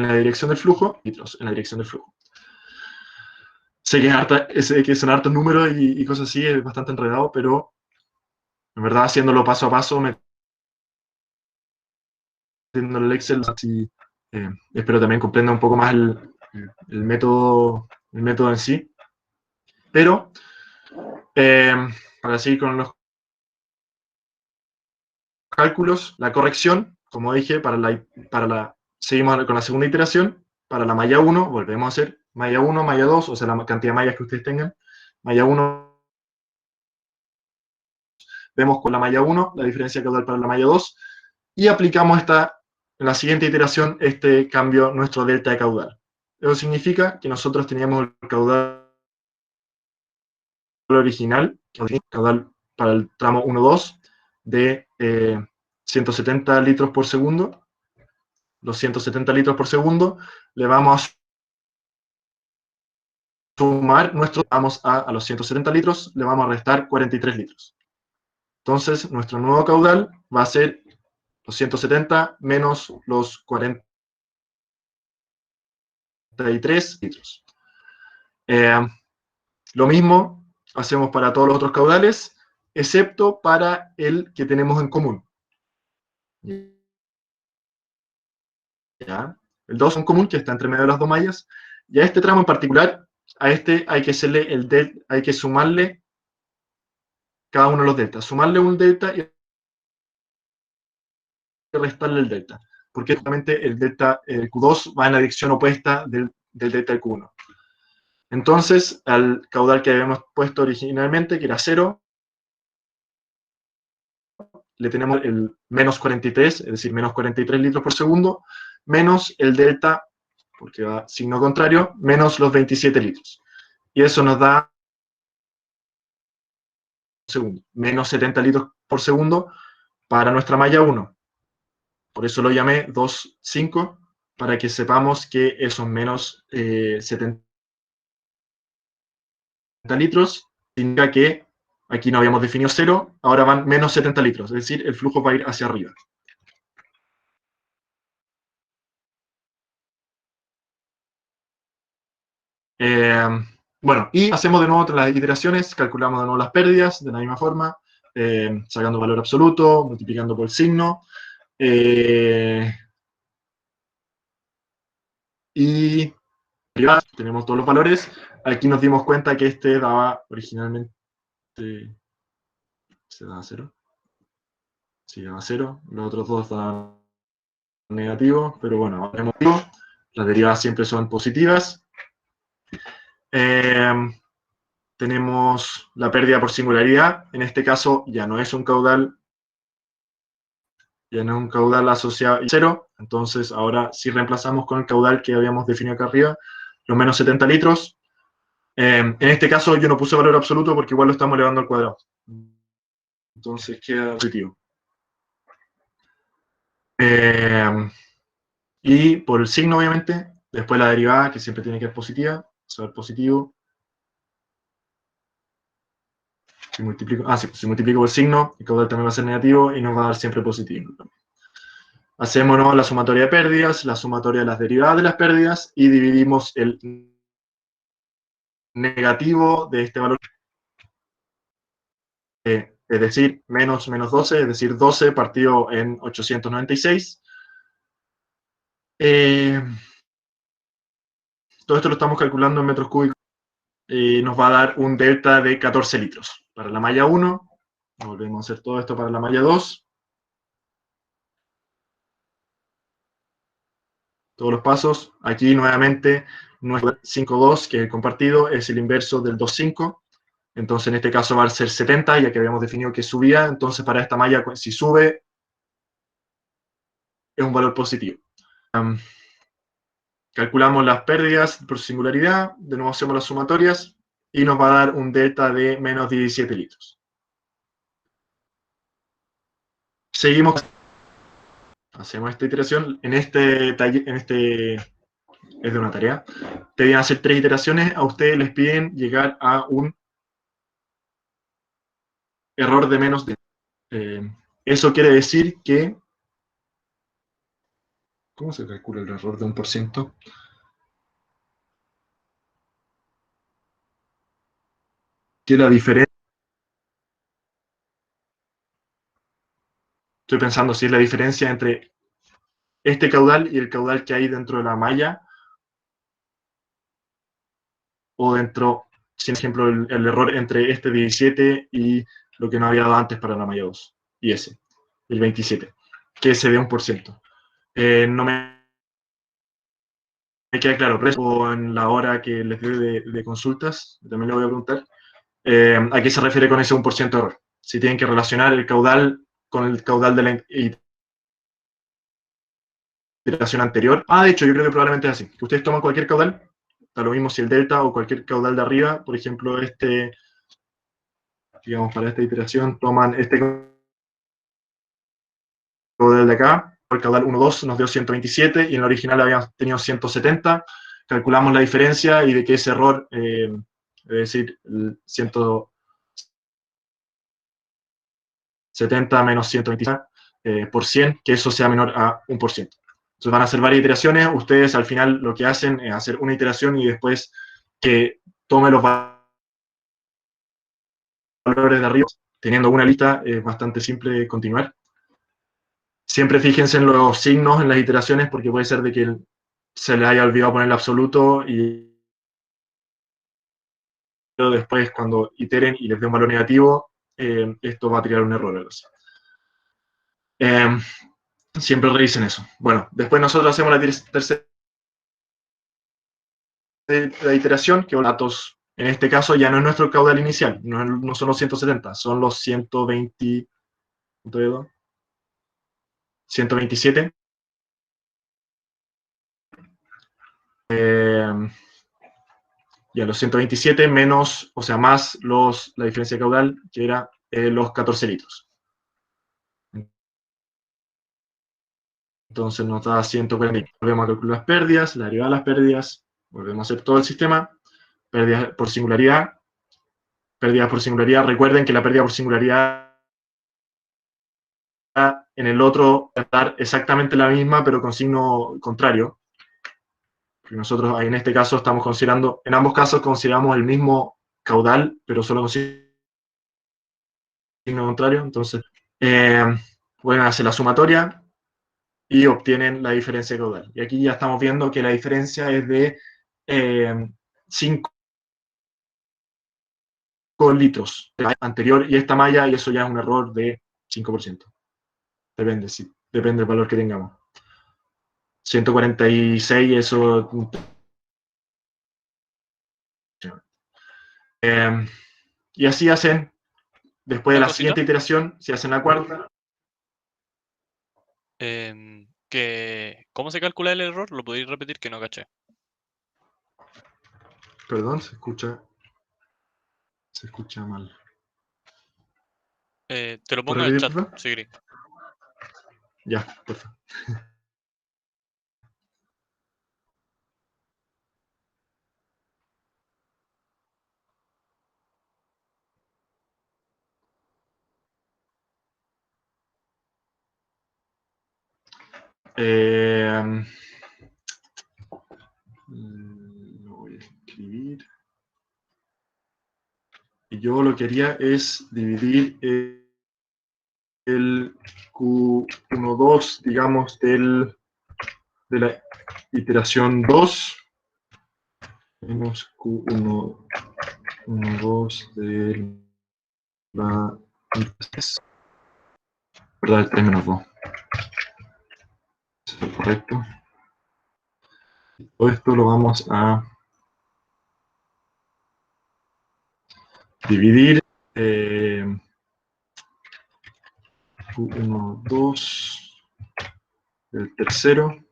la dirección del flujo, litros en la dirección del flujo. Sé que son hartos números y cosas así, es bastante enredado, pero en verdad haciéndolo paso a paso, metiendo el Excel, así, espero también comprenda un poco más el método en sí. Pero, para seguir con los cálculos, la corrección, como dije, seguimos con la segunda iteración, para la malla 1, volvemos a hacer malla 1, malla 2, o sea, la cantidad de mallas que ustedes tengan, malla 1, vemos con la malla 1 la diferencia caudal para la malla 2, y aplicamos en la siguiente iteración este cambio, nuestro delta de caudal. Eso significa que nosotros teníamos el caudal original, caudal para el tramo 1-2, de 170 litros por segundo. Los 170 litros por segundo le vamos a sumar vamos a los 170 litros, le vamos a restar 43 litros. Entonces, nuestro nuevo caudal va a ser los 170 menos los 43 litros. Lo mismo hacemos para todos los otros caudales, excepto para el que tenemos en común. ¿Ya? El 2 en común, que está entre medio de las dos mallas, y a este tramo en particular, a este hay que hacerle hay que sumarle cada uno de los deltas, sumarle un delta y restarle el delta, porque justamente el delta Q2 va en la dirección opuesta del delta del Q1. Entonces, al caudal que habíamos puesto originalmente, que era 0, le tenemos el menos 43, es decir, menos 43 litros por segundo, menos el delta, porque va signo contrario, menos los 27 litros. Y eso nos da menos 70 litros por segundo para nuestra malla 1. Por eso lo llamé 2,5, para que sepamos que esos menos 70 litros significa que aquí no habíamos definido 0, ahora van menos 70 litros, es decir, el flujo va a ir hacia arriba. Bueno, y hacemos de nuevo las iteraciones, calculamos de nuevo las pérdidas de la misma forma, sacando valor absoluto, multiplicando por el signo, y tenemos todos los valores. Aquí nos dimos cuenta que este daba originalmente, ¿se daba 0? Sí, daba 0, los otros dos daban negativo, pero bueno, ahora tenemos negativo. Las derivadas siempre son positivas. Tenemos la pérdida por singularidad, en este caso ya no es un caudal, asociado a 0, entonces ahora sí reemplazamos con el caudal que habíamos definido acá arriba, los menos 70 litros. En este caso yo no puse valor absoluto porque igual lo estamos elevando al cuadrado. Entonces queda positivo. Y por el signo, obviamente, después la derivada, que siempre tiene que ser positiva, ser positivo. Si multiplico por el signo, el caudal también va a ser negativo y nos va a dar siempre positivo. Hacemos ¿no? la sumatoria de pérdidas, la sumatoria de las derivadas de las pérdidas y dividimos el negativo de este valor, es decir, menos 12, es decir, 12 partido en 896. Todo esto lo estamos calculando en metros cúbicos y nos va a dar un delta de 14 litros. Para la malla 1, volvemos a hacer todo esto para la malla 2. todos los pasos. Aquí nuevamente nuestro 5,2, que es el compartido, es el inverso del 2,5. Entonces en este caso va a ser 70, ya que habíamos definido que subía. Entonces para esta malla, si sube, es un valor positivo. Calculamos las pérdidas por singularidad, de nuevo hacemos las sumatorias y nos va a dar un delta de menos 17 litros. Seguimos, hacemos esta iteración. En este es de una tarea. Te deben hacer 3 iteraciones, a ustedes les piden llegar a un error de menos de... eso quiere decir que... ¿Cómo se calcula el error de 1%? Que la diferencia... Estoy pensando si es la diferencia entre este caudal y el caudal que hay dentro de la malla, o dentro, sin ejemplo, el error entre este 17 y lo que no había dado antes para la malla 2, y ese, el 27, que ese de 1%. No me queda claro, pero o en la hora que les dé de consultas, también le voy a preguntar, ¿a qué se refiere con ese 1% de error? Si tienen que relacionar el caudal con el caudal de la iteración anterior. De hecho, yo creo que probablemente es así. Que ustedes toman cualquier caudal, da lo mismo si el delta o cualquier caudal de arriba, por ejemplo, digamos, para esta iteración, toman este caudal de acá, el caudal 1,2 nos dio 127 y en el original habíamos tenido 170. Calculamos la diferencia y de que ese error, es decir, el 170 menos 127 por 100, que eso sea menor a 1%. Entonces van a hacer varias iteraciones. Ustedes al final lo que hacen es hacer una iteración y después que tome los valores de arriba. Teniendo una lista es bastante simple continuar. Siempre fíjense en los signos en las iteraciones porque puede ser de que se les haya olvidado poner el absoluto y después cuando iteren y les dé un valor negativo, esto va a tirar un error. Siempre revisen eso. Bueno, después nosotros hacemos la tercera iteración, que los datos, en este caso ya no es nuestro caudal inicial, no son los 170, son los 120, 127. Ya los 127 menos, o sea, más la diferencia de caudal, que era los 14 litros. Entonces nos da 140. Volvemos a calcular las pérdidas, la derivada de las pérdidas, volvemos a hacer todo el sistema, pérdidas por singularidad, recuerden que la pérdida por singularidad en el otro va a estar exactamente la misma, pero con signo contrario. Porque nosotros en este caso estamos considerando, en ambos casos consideramos el mismo caudal, pero solo con signo contrario. Entonces, pueden hacer la sumatoria y obtienen la diferencia de caudal. Y aquí ya estamos viendo que la diferencia es de 5 litros anterior y esta malla, y eso ya es un error de 5%. Depende, sí, depende del valor que tengamos. 146, eso... y así hacen, después de Una la cosita, siguiente iteración, si hacen la cuarta. ¿cómo se calcula el error? ¿Lo podéis repetir que no caché? Perdón, se escucha mal. Te lo pongo ¿Puedes en el repetir, chat, por favor? si queréis. Ya, perfecto. Lo voy a escribir. Y yo lo que haría es dividir el Q12, digamos, de la iteración 2 menos Q12 de la iteración, ¿verdad? El 3 menos 2. ¿Es correcto? Todo esto lo vamos a dividir. 1, 2, el tercero.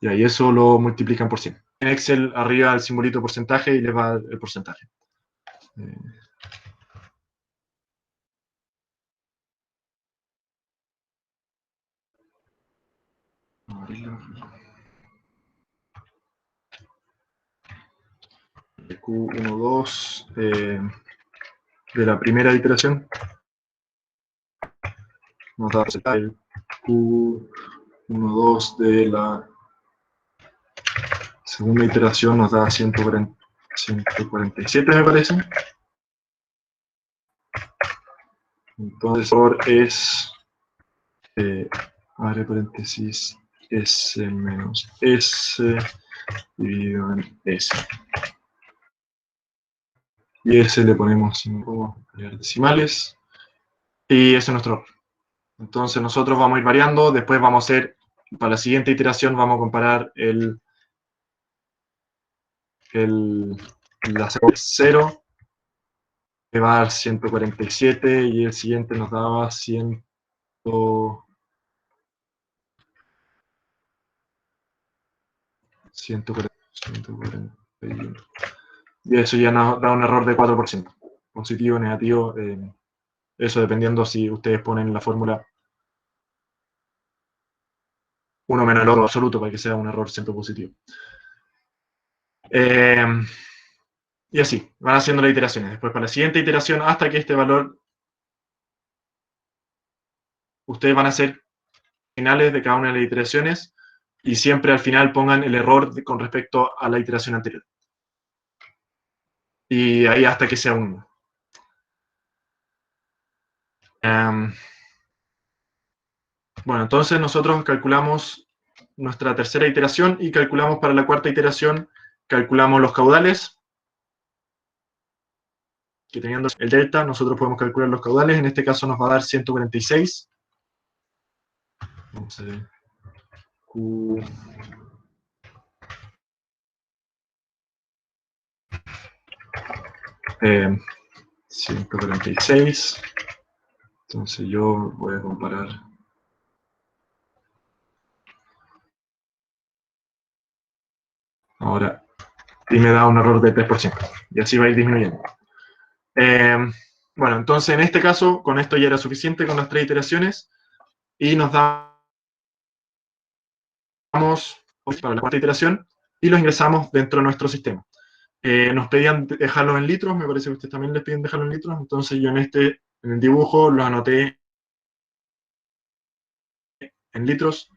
Y eso lo multiplican por 100. En Excel arriba el simbolito porcentaje y les va el porcentaje. Q1, 2 de la primera iteración nos da el Q1, 2 de la segunda iteración nos da 147, me parece. Entonces, por es, abre paréntesis, S menos S dividido en S. Y S le ponemos 5 decimales. Y ese es nuestro error. Entonces nosotros vamos a ir variando, después vamos a hacer, para la siguiente iteración vamos a comparar la 0, que va a dar 147, y el siguiente nos daba 100, 141. Y eso ya nos da un error de 4%. Positivo, negativo, eso dependiendo si ustedes ponen la fórmula 1 menos el otro absoluto para que sea un error siempre positivo. Y así, van haciendo las iteraciones. Después, para la siguiente iteración, hasta que este valor, ustedes van a hacer finales de cada una de las iteraciones y siempre al final pongan el error con respecto a la iteración anterior. Y ahí hasta que sea 1. Bueno, entonces nosotros calculamos nuestra tercera iteración y calculamos para la cuarta iteración, calculamos los caudales, que teniendo el delta, nosotros podemos calcular los caudales. En este caso nos va a dar 146. Vamos a ver. Q. 146. Entonces yo voy a comparar. Ahora, y me da un error de 3%. Y así va a ir disminuyendo. Bueno, entonces en este caso, con esto ya era suficiente con las 3 iteraciones. Y nos damos para la cuarta iteración y los ingresamos dentro de nuestro sistema. Nos pedían dejarlo en litros, me parece que ustedes también les piden dejarlo en litros, entonces yo en el dibujo lo anoté en litros,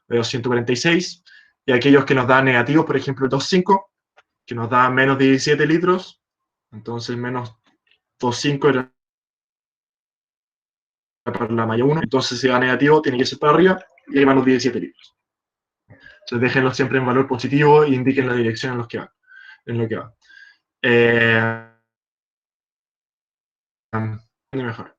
veo 146, y aquellos que nos dan negativos, por ejemplo, 2,5, que nos da menos 17 litros, entonces menos 2,5 era para la malla 1, entonces si da negativo tiene que ser para arriba, y ahí van los 17 litros. Entonces déjenlo siempre en valor positivo e indiquen la dirección en lo que va. Mejor.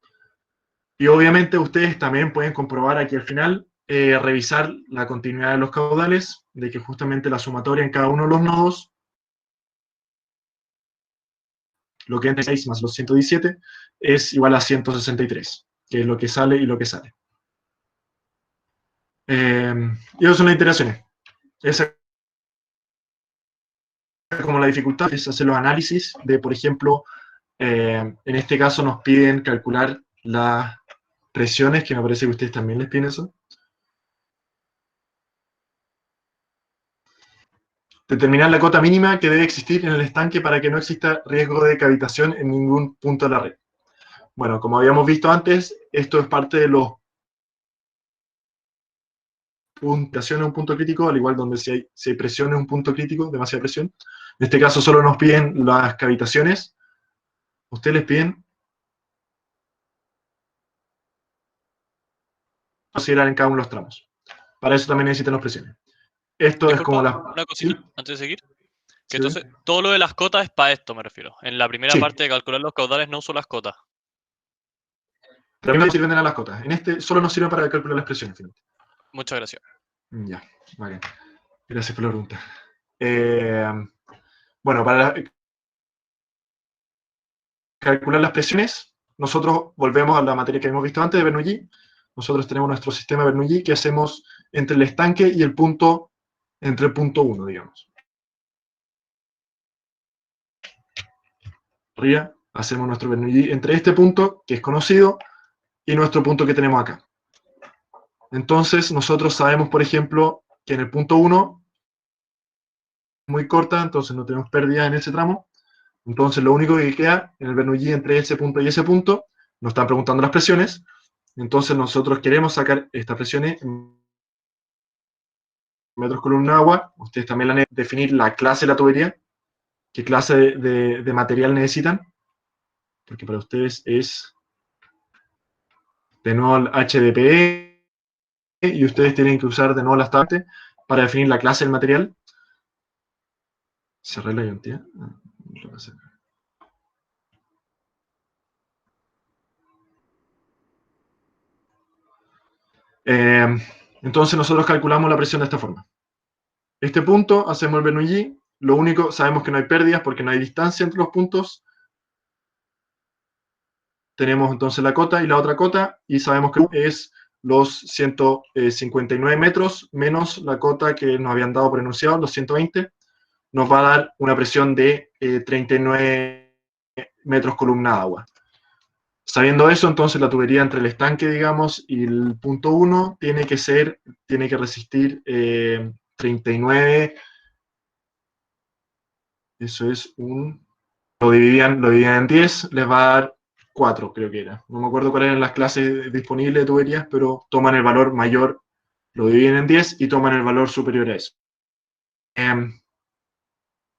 Y obviamente ustedes también pueden comprobar aquí al final, revisar la continuidad de los caudales, de que justamente la sumatoria en cada uno de los nodos, lo que entra 6 más los 117, es igual a 163, que es lo que sale y lo que sale. Y esas son las iteraciones. Esa es como la dificultad, es hacer los análisis de, por ejemplo, en este caso nos piden calcular las presiones, que me parece que ustedes también les piden eso. Determinar la cota mínima que debe existir en el estanque para que no exista riesgo de cavitación en ningún punto de la red. Bueno, como habíamos visto antes, esto es parte de los puntuación es un punto crítico, al igual donde si hay presión es un punto crítico, demasiada presión. En este caso solo nos piden las cavitaciones. Ustedes les piden considerar en cada uno de los tramos. Para eso también necesitan las presiones. Esto es como Disculpa, la... una cosita ¿Sí? antes de seguir. Que ¿Sí? entonces, todo lo de las cotas es para esto, me refiero. En la primera Sí. parte de calcular los caudales no uso las cotas. Pero a mí me sirven de nada las cotas. En este solo nos sirve para calcular las presiones. Finalmente. Muchas gracias. Ya, vale. Gracias por la pregunta. Bueno, para calcular las presiones, nosotros volvemos a la materia que hemos visto antes de Bernoulli. Nosotros tenemos nuestro sistema Bernoulli que hacemos entre el estanque y el punto, entre el punto 1, digamos. Arriba hacemos nuestro Bernoulli entre este punto, que es conocido, y nuestro punto que tenemos acá. Entonces, nosotros sabemos, por ejemplo, que en el punto 1 es muy corta, entonces no tenemos pérdida en ese tramo. Entonces, lo único que queda en el Bernoulli entre ese punto y ese punto, nos están preguntando las presiones. Entonces, nosotros queremos sacar estas presiones en metros columna agua. Ustedes también van a definir la clase de la tubería, qué clase de material necesitan, porque para ustedes es de nuevo el HDPE, y ustedes tienen que usar de nuevo las tablas para definir la clase del material. Cerré la identidad. Entonces nosotros calculamos la presión de esta forma. Este punto, hacemos el Bernoulli, lo único, sabemos que no hay pérdidas porque no hay distancia entre los puntos. Tenemos entonces la cota y la otra cota, y sabemos que es los 159 metros menos la cota que nos habían dado por enunciado, los 120, nos va a dar una presión de 39 metros columna de agua. Sabiendo eso, entonces la tubería entre el estanque, digamos, y el punto 1 tiene que resistir 39, eso es lo dividían en 10, les va a dar 4, creo que era. No me acuerdo cuáles eran las clases disponibles de tuberías, pero toman el valor mayor, lo dividen en 10 y toman el valor superior a eso.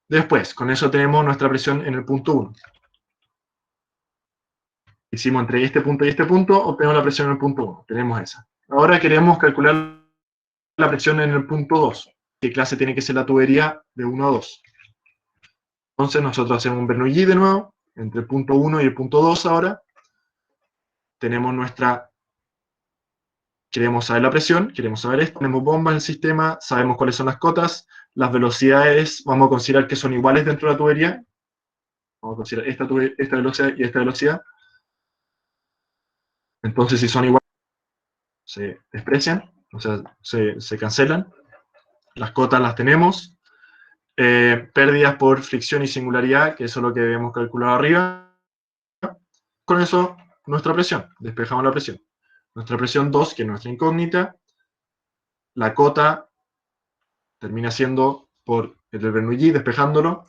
Después, con eso tenemos nuestra presión en el punto 1. Hicimos entre este punto y este punto, obtenemos la presión en el punto 1. Tenemos esa. Ahora queremos calcular la presión en el punto 2. ¿Qué clase tiene que ser la tubería de 1 a 2? Entonces nosotros hacemos un Bernoulli de nuevo, entre el punto 1 y el punto 2 ahora. Tenemos queremos saber la presión, queremos saber esto, tenemos bombas en el sistema, sabemos cuáles son las cotas, las velocidades, vamos a considerar que son iguales dentro de la tubería. Vamos a considerar esta velocidad y esta velocidad. Entonces, si son iguales, se desprecian, o sea, se cancelan. Las cotas las tenemos. Pérdidas por fricción y singularidad, que eso es lo que debemos calcular arriba. Con eso, nuestra presión, despejamos la presión. Nuestra presión 2, que es nuestra incógnita, la cota termina siendo por el Bernoulli, despejándolo,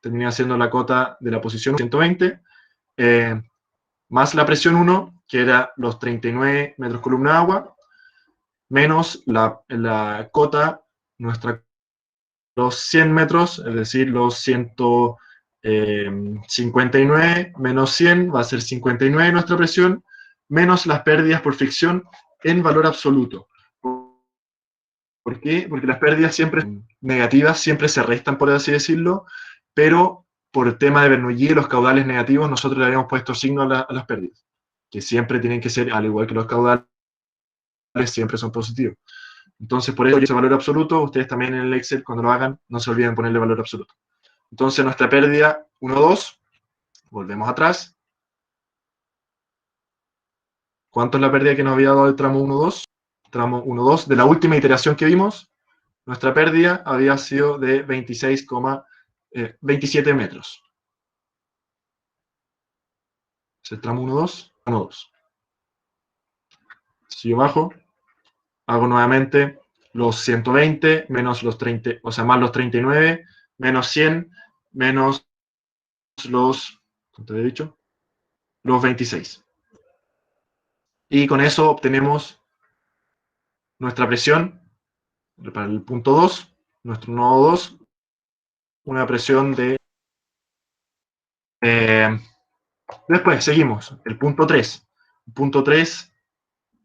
termina siendo la cota de la posición 120, más la presión 1, que era los 39 metros columna de agua, menos la cota, los 100 metros, es decir, los 159 menos 100 va a ser 59 nuestra presión, menos las pérdidas por fricción en valor absoluto. ¿Por qué? Porque las pérdidas siempre negativas, siempre se restan, por así decirlo, pero por el tema de Bernoulli, los caudales negativos, nosotros le habíamos puesto signo a las pérdidas, que siempre tienen que ser, al igual que los caudales, siempre son positivos. Entonces, por eso ese valor absoluto, ustedes también en el Excel, cuando lo hagan, no se olviden ponerle valor absoluto. Entonces, nuestra pérdida 1, 2, volvemos atrás. ¿Cuánto es la pérdida que nos había dado el tramo 1, 2? Tramo 1, 2, de la última iteración que vimos, nuestra pérdida había sido de 26,27 metros. Es el tramo 1, 2, tramo 2. Si yo bajo, hago nuevamente los 120 menos los 30, o sea, más los 39, menos 100, menos ¿cuánto he dicho? Los 26. Y con eso obtenemos nuestra presión para el punto 2, nuestro nodo 2, una presión de... después seguimos, el punto 3. El punto 3,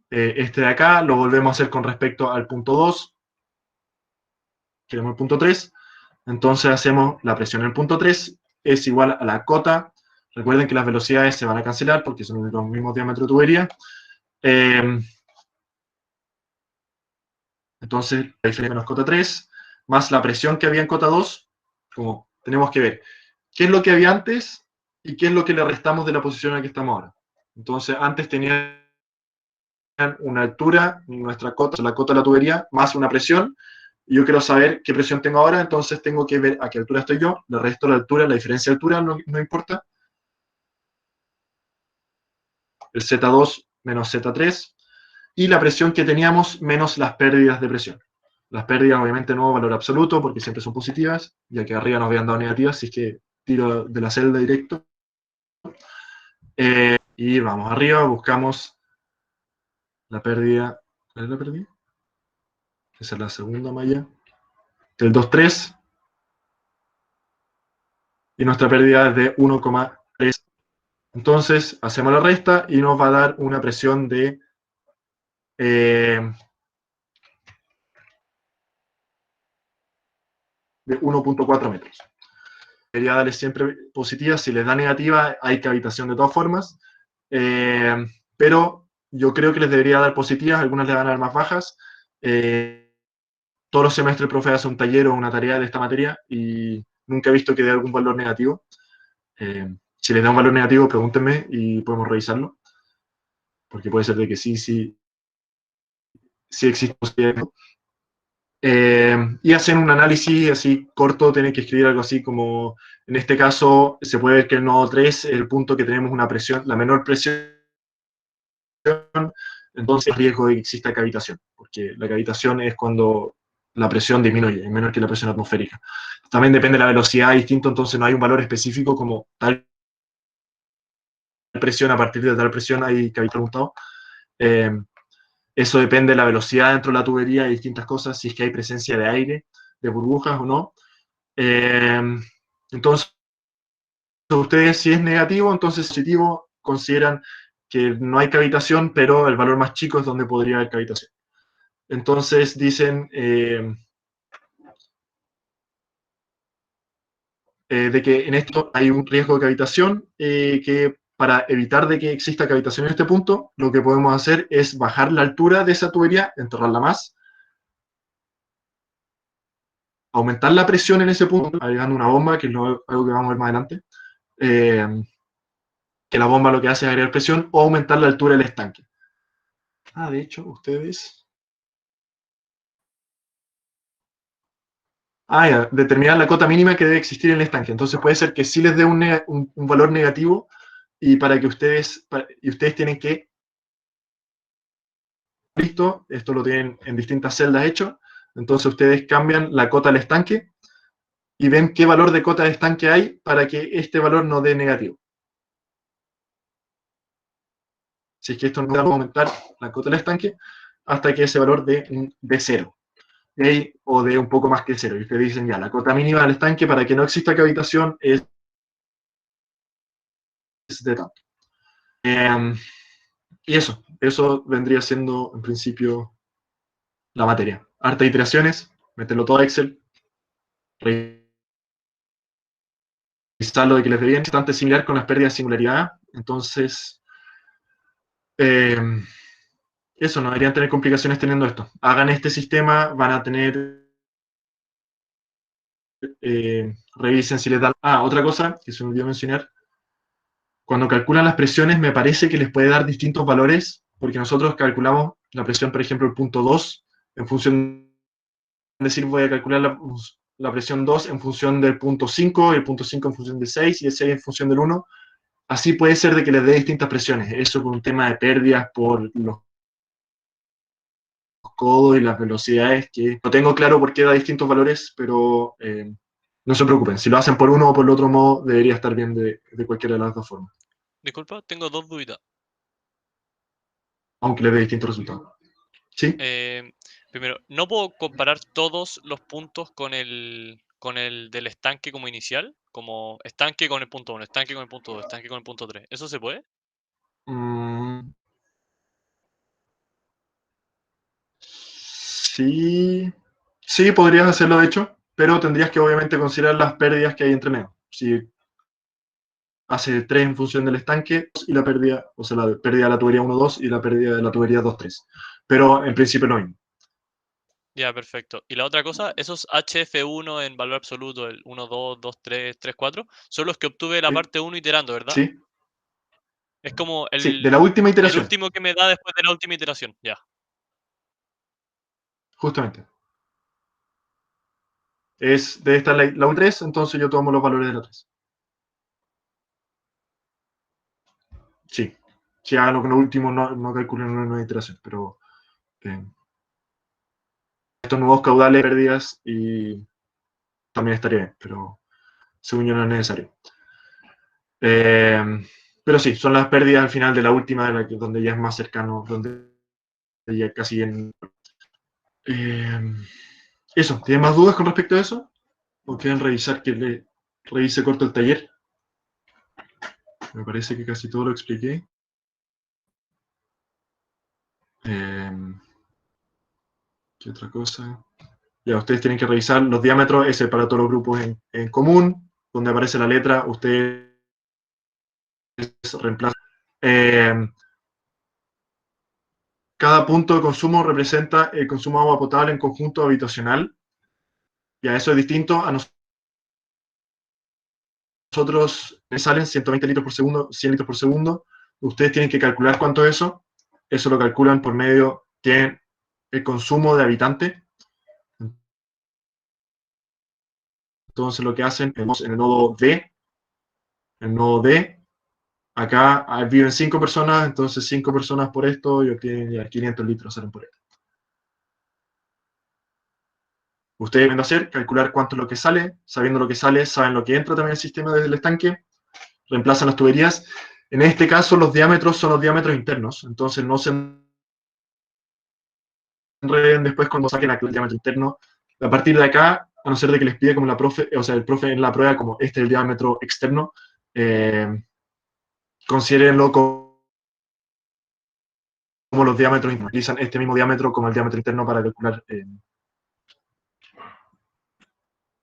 este de acá, lo volvemos a hacer con respecto al punto 2. queremos el punto 3. Entonces hacemos la presión en el punto 3 es igual a la cota. Recuerden que las velocidades se van a cancelar porque son los mismos diámetros de tubería. Entonces, la diferencia menos cota 3 más la presión que había en cota 2, como tenemos que ver qué es lo que había antes y qué es lo que le restamos de la posición en la que estamos ahora. Entonces, antes tenían una altura, nuestra cota, la cota de la tubería, más una presión, y yo quiero saber qué presión tengo ahora, entonces tengo que ver a qué altura estoy yo, le resto la altura, la diferencia de altura no importa, el Z2 menos Z3, y la presión que teníamos menos las pérdidas de presión. Las pérdidas obviamente no valor absoluto porque siempre son positivas, ya que arriba nos habían dado negativas, así que tiro de la celda directo. Y vamos arriba, buscamos la pérdida. ¿Cuál es la pérdida? Esa es la segunda malla. Del 2,3. Y nuestra pérdida es de 1,3. Entonces hacemos la resta y nos va a dar una presión de 1,4 metros. Debería darles siempre positiva, si les da negativa hay cavitación de todas formas, pero yo creo que les debería dar positivas, algunas les van a dar más bajas. Todos los semestres el profe hace un taller o una tarea de esta materia y nunca he visto que dé algún valor negativo. Si les da un valor negativo, pregúntenme y podemos revisarlo, porque puede ser de que sí existe posibilidad. Y hacen un análisis así corto, tienen que escribir algo así como, en este caso, se puede ver que el nodo 3 es el punto que tenemos una presión, la menor presión, entonces hay riesgo de que exista cavitación, porque la cavitación es cuando la presión disminuye, es menor que la presión atmosférica. También depende de la velocidad distinto, entonces no hay un valor específico como tal presión, a partir de tal presión hay que haber preguntado. Eso depende de la velocidad dentro de la tubería y distintas cosas, si es que hay presencia de aire, de burbujas o no. Entonces, ustedes si es negativo, entonces positivo, consideran que no hay cavitación, pero el valor más chico es donde podría haber cavitación. Entonces dicen de que en esto hay un riesgo de cavitación, que para evitar de que exista cavitación en este punto, lo que podemos hacer es bajar la altura de esa tubería, enterrarla más, aumentar la presión en ese punto, agregando una bomba, que es algo que vamos a ver más adelante, que la bomba lo que hace es agregar presión, o aumentar la altura del estanque. De hecho, ustedes... ya, determinar la cota mínima que debe existir en el estanque. Entonces puede ser que sí les dé un valor negativo y para que ustedes tienen que, listo, esto lo tienen en distintas celdas hecho, entonces ustedes cambian la cota del estanque y ven qué valor de cota de estanque hay para que este valor no dé negativo. Si es que esto no va a aumentar la cota del estanque hasta que ese valor de 0. O de un poco más que 0. Y ustedes dicen ya, la cota mínima del estanque para que no exista cavitación es de tanto. Y eso vendría siendo en principio la materia. Harta iteraciones, meterlo todo a Excel, revisarlo de que les dé bien, bastante similar con las pérdidas de singularidad. Entonces, eso, no deberían tener complicaciones teniendo esto. Hagan este sistema, van a tener, revisen si les dan... otra cosa que se me olvidó mencionar, cuando calculan las presiones me parece que les puede dar distintos valores, porque nosotros calculamos la presión, por ejemplo, el punto 2, en función de decir voy a calcular la presión 2 en función del punto 5, el punto 5 en función del 6 y el 6 en función del 1. Así puede ser de que les dé distintas presiones. Eso por un tema de pérdidas por los codos y las velocidades, que no tengo claro por qué da distintos valores, pero no se preocupen. Si lo hacen por uno o por el otro modo, debería estar bien de cualquiera de las dos formas. Disculpa, tengo dos dudas. Aunque les dé distintos resultados. ¿Sí? Primero, ¿no puedo comparar todos los puntos con el del estanque como inicial? Como estanque con el punto 1, estanque con el punto 2, estanque con el punto 3. ¿Eso se puede? Mm, sí. Sí, podrías hacerlo de hecho, pero tendrías que obviamente considerar las pérdidas que hay entre medio. Si hace 3 en función del estanque y la pérdida, o sea, la pérdida de la tubería 1-2 y la pérdida de la tubería 2-3. Pero en principio lo mismo. Ya, perfecto. Y la otra cosa, esos HF1 en valor absoluto, el 1, 2, 2, 3, 3, 4, son los que obtuve la Sí, parte 1 iterando, ¿verdad? sí, Es como sí, de la última el iteración, último que me da después de la última iteración. Ya. justamente. Debe estar la 1-3, entonces yo tomo los valores de la 3. Sí, sí, hagan lo último, no calculen una nueva iteración, pero eh, estos nuevos caudales, pérdidas y también estaría bien, pero según yo no es necesario. Pero sí, son las pérdidas al final de la última, donde ya es más cercano, donde ya casi en... eso, ¿tienen más dudas con respecto a eso? ¿O quieren revisar que le revise corto el taller? Me parece que casi todo lo expliqué. ¿Qué otra cosa? Ya, ustedes tienen que revisar los diámetros, ese para todos los grupos en común, donde aparece la letra, ustedes reemplazan. Cada punto de consumo representa el consumo de agua potable en conjunto habitacional. Ya, eso es distinto a nosotros, salen 120 litros por segundo, 100 litros por segundo. Ustedes tienen que calcular cuánto es eso. Eso lo calculan por medio de el consumo de habitante. Entonces lo que hacen en el nodo D, acá viven 5 personas, entonces 5 personas por esto y obtienen ya 500 litros salen por esto. Ustedes deben hacer, calcular cuánto es lo que sale, sabiendo lo que sale, saben lo que entra también al sistema desde el estanque, reemplazan las tuberías. En este caso los diámetros son los diámetros internos, entonces no se enreden después cuando saquen el diámetro interno. A partir de acá, a no ser de que les pida como la profe, o sea, el profe en la prueba como este es el diámetro externo, considérenlo como los diámetros, utilizan este mismo diámetro como el diámetro interno para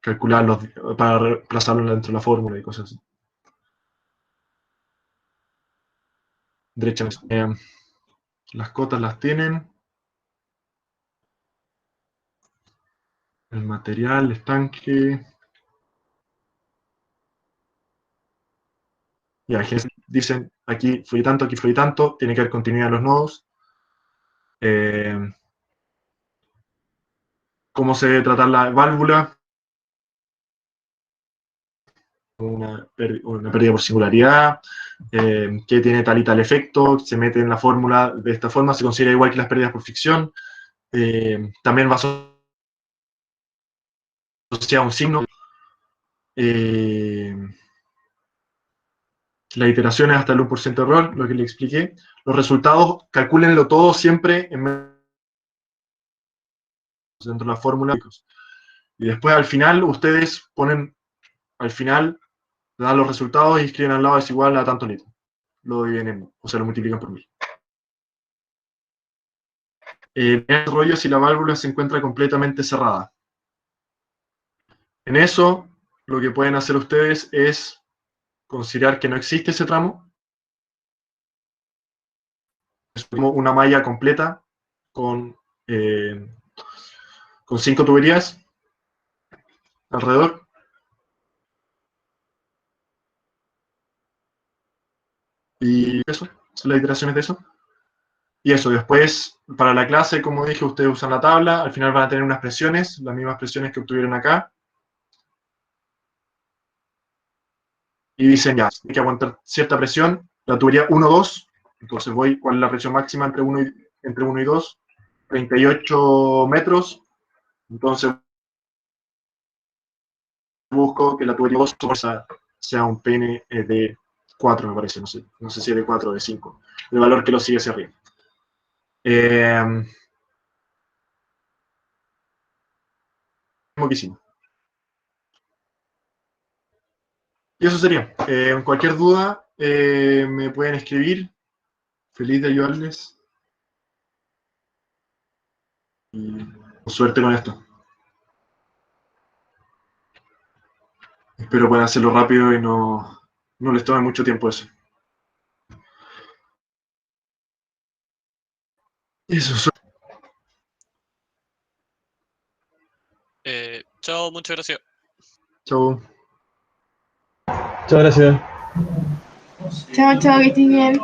calcularlos, para reemplazarlo dentro de la fórmula y cosas así. Derechamente. Las cotas las tienen. El material, el estanque. Ya, dicen aquí fluye tanto, tiene que haber continuidad en los nodos. Cómo se debe tratar la válvula, una pérdida por singularidad, que tiene tal y tal efecto, se mete en la fórmula de esta forma, se considera igual que las pérdidas por fricción. También va asociado a un signo. Las iteraciones hasta el 1% de error, lo que le expliqué. Los resultados, calcúlenlo todo siempre dentro de la fórmula. Y después al final, ustedes ponen, al final, dan los resultados y escriben al lado es igual a tanto litro. Lo dividen en, o sea, lo multiplican por 1000. El rollo si la válvula se encuentra completamente cerrada. En eso, lo que pueden hacer ustedes es considerar que no existe ese tramo. Es como una malla completa con, con 5 tuberías alrededor. Y eso, son las iteraciones de eso. Y eso, después, para la clase, como dije, ustedes usan la tabla, al final van a tener unas presiones, las mismas presiones que obtuvieron acá. Y dicen ya, hay que aguantar cierta presión, la tubería 1-2, entonces voy, ¿cuál es la presión máxima entre 1 y 2? 38 metros, entonces busco que la tubería 2 sea un pene de 4, me parece, no sé si es de 4 o de 5, el valor que lo sigue hacia arriba. Como que hicimos. Y eso sería. Cualquier duda me pueden escribir. Feliz de ayudarles. Y suerte con esto. Espero puedan hacerlo rápido y no les tome mucho tiempo eso. Eso. Chao, muchas gracias. Chau. Muchas gracias. Chao, chao, que estés bien.